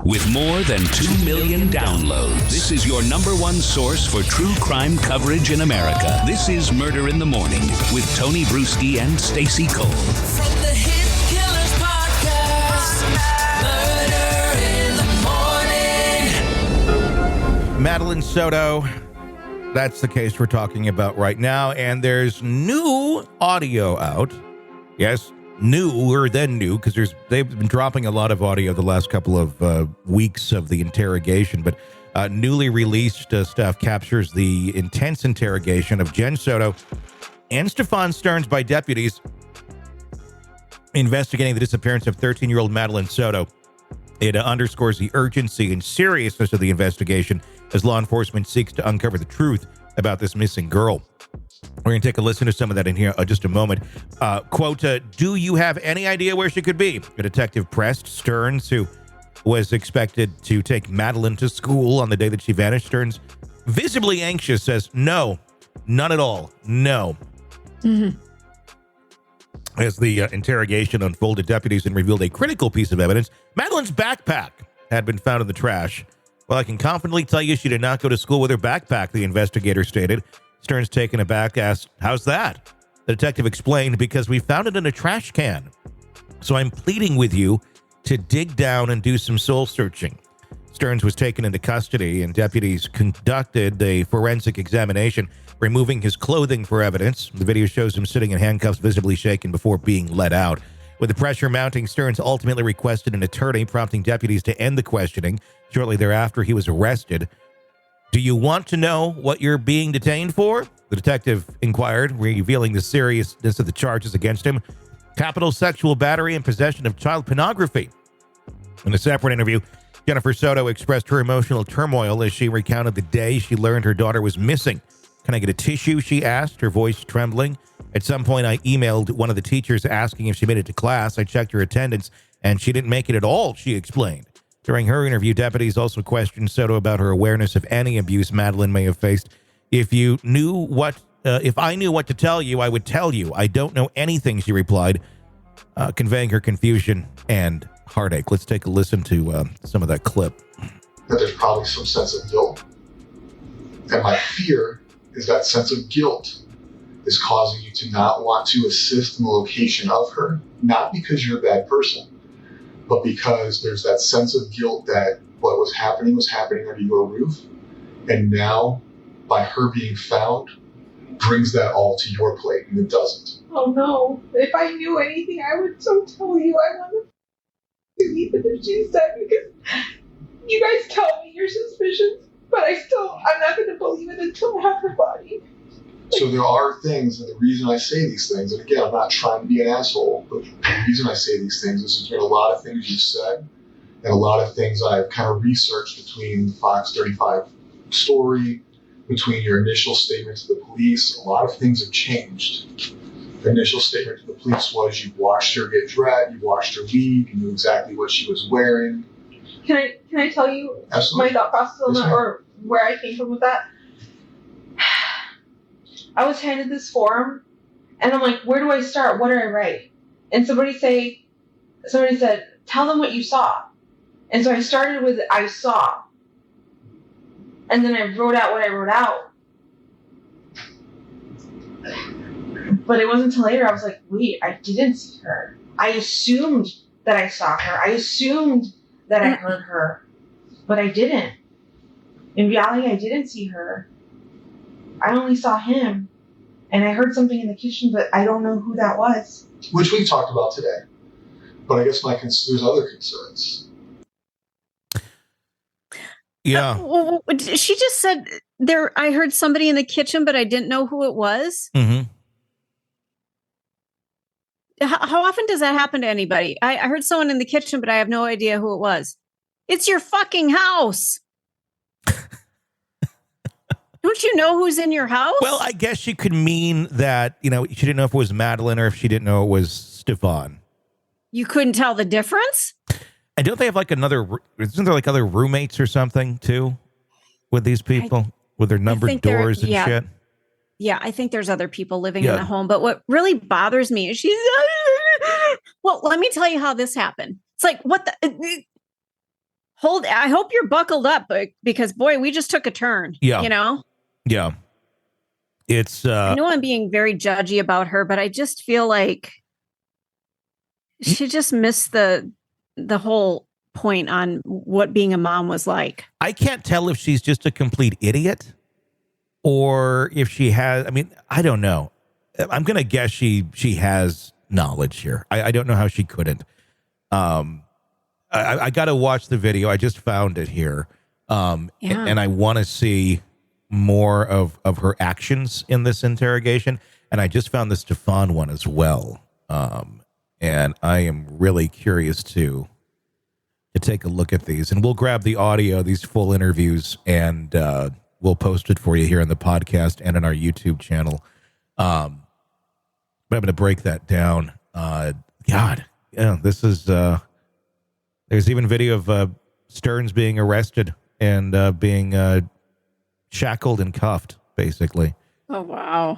With more than 2 million downloads, this is your number one source for true crime coverage in America. This is Murder in the Morning with Tony Bruschi and Stacey Cole. From the Hit Killers Podcast, Murder in the Morning. Madeline Soto, that's the case we're talking about right now. And there's new audio out. Yes, newer than new, because they've been dropping a lot of audio the last couple of weeks of the interrogation. But newly released stuff captures the intense interrogation of Jen Soto and Stephan Stearns by deputies investigating the disappearance of 13-year-old Madeline Soto. It underscores the urgency and seriousness of the investigation as law enforcement seeks to uncover the truth about this missing girl. We're going to take a listen to some of that in here in just a moment. Quote, do you have any idea where she could be? A detective pressed Stearns, who was expected to take Madeline to school on the day that she vanished. Stearns, visibly anxious, says, no, none at all. No. Mm-hmm. As the interrogation unfolded, deputies and revealed a critical piece of evidence. Madeline's backpack had been found in the trash. Well, I can confidently tell you she did not go to school with her backpack, the investigator stated. Stearns, taken aback, asked, how's that? The detective explained, because we found it in a trash can. So I'm pleading with you to dig down and do some soul searching. Stearns was taken into custody, and deputies conducted a forensic examination, removing his clothing for evidence. The video shows him sitting in handcuffs, visibly shaken before being let out. With the pressure mounting, Stearns ultimately requested an attorney, prompting deputies to end the questioning. Shortly thereafter, he was arrested. Do you want to know what you're being detained for? The detective inquired, revealing the seriousness of the charges against him. Capital sexual battery and possession of child pornography. In a separate interview, Jennifer Soto expressed her emotional turmoil as she recounted the day she learned her daughter was missing. Can I get a tissue, she asked, her voice trembling. At some point, I emailed one of the teachers asking if she made it to class. I checked her attendance, and she didn't make it at all, she explained. During her interview, deputies also questioned Soto about her awareness of any abuse Madeline may have faced. If I knew what to tell you, I would tell you. I don't know anything, she replied, conveying her confusion and heartache. Let's take a listen to some of that clip. That there's probably some sense of guilt. And my fear is that sense of guilt is causing you to not want to assist in the location of her, not because you're a bad person, but because there's that sense of guilt that what was happening under your roof. And now, by her being found, brings that all to your plate, and it doesn't. Oh no. If I knew anything, I would so tell you. I want to even if she's dead, because you guys tell me your suspicions, but I'm not going to believe it until I have her body. So there are things, and the reason I say these things, and again, I'm not trying to be an asshole, but the reason I say these things is there's been a lot of things you've said, and a lot of things I've kind of researched between the Fox 35 story, between your initial statement to the police. A lot of things have changed. The initial statement to the police was you watched her get dressed, you watched her leave, you knew exactly what she was wearing. Can I tell you Absolutely. my thought process on that, or where I came from with that? I was handed this form, and I'm like, where do I start? What do I write? And somebody said, tell them what you saw. And so I started with, I saw. And then I wrote out what I wrote out. But it wasn't until later I was like, wait, I didn't see her. I assumed that I saw her. I assumed that I heard her. But I didn't. In reality, I didn't see her. I only saw him, and I heard something in the kitchen, but I don't know who that was. Which we talked about today. But I guess there's other concerns. Yeah. She just said I heard somebody in the kitchen, but I didn't know who it was. Mm-hmm. How often does that happen to anybody? I heard someone in the kitchen, but I have no idea who it was. It's your fucking house. Don't you know who's in your house? Well, I guess she could mean that, she didn't know if it was Madeline or if she didn't know it was Stephan. You couldn't tell the difference? And don't they have isn't there like other roommates or something too with these people with their numbered doors and shit? Yeah, I think there's other people living in the home. But what really bothers me is well, let me tell you how this happened. It's like, what the... I hope you're buckled up because boy, we just took a turn. Yeah. You know? Yeah. It's I know I'm being very judgy about her, but I just feel like she just missed the whole point on what being a mom was like. I can't tell if she's just a complete idiot or if she has, I mean, I don't know. I'm going to guess she has knowledge here. I don't know how she couldn't. I got to watch the video. I just found it here. And I want to see more of her actions in this interrogation. And I just found the Stephan one as well. And I am really curious to take a look at these. And we'll grab the audio, these full interviews, and we'll post it for you here on the podcast and on our YouTube channel. But I'm going to break that down. This is... there's even video of Stearns being arrested and being shackled and cuffed, basically. Oh, wow.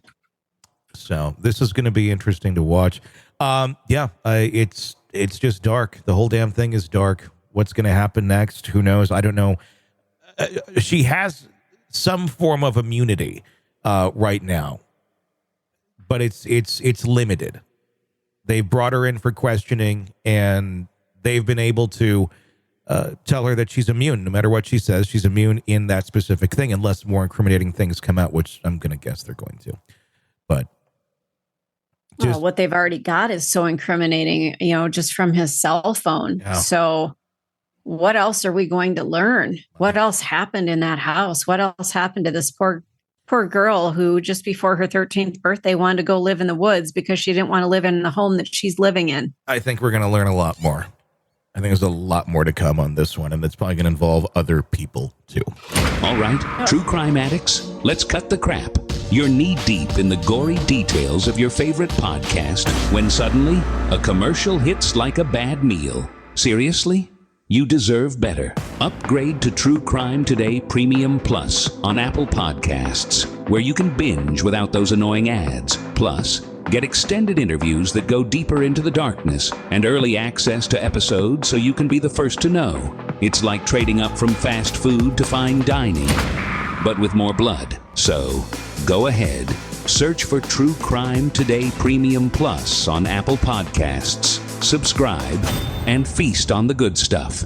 So this is going to be interesting to watch. It's just dark. The whole damn thing is dark. What's going to happen next? Who knows? I don't know. She has some form of immunity right now, but it's limited. They brought her in for questioning, and they've been able to tell her that she's immune. No matter what she says, she's immune in that specific thing, unless more incriminating things come out, which I'm going to guess they're going to. But what they've already got is so incriminating, just from his cell phone. Yeah. So what else are we going to learn? What else happened in that house? What else happened to this poor girl who just before her 13th birthday wanted to go live in the woods because she didn't want to live in the home that she's living in? I think we're going to learn a lot more. I think there's a lot more to come on this one, and it's probably going to involve other people too. All right, true crime addicts, let's cut the crap. You're knee-deep in the gory details of your favorite podcast when suddenly a commercial hits like a bad meal. Seriously? You deserve better. Upgrade to True Crime Today Premium Plus on Apple Podcasts, where you can binge without those annoying ads. Plus, get extended interviews that go deeper into the darkness and early access to episodes so you can be the first to know. It's like trading up from fast food to fine dining, but with more blood. So, go ahead. Search for True Crime Today Premium Plus on Apple Podcasts. Subscribe and feast on the good stuff.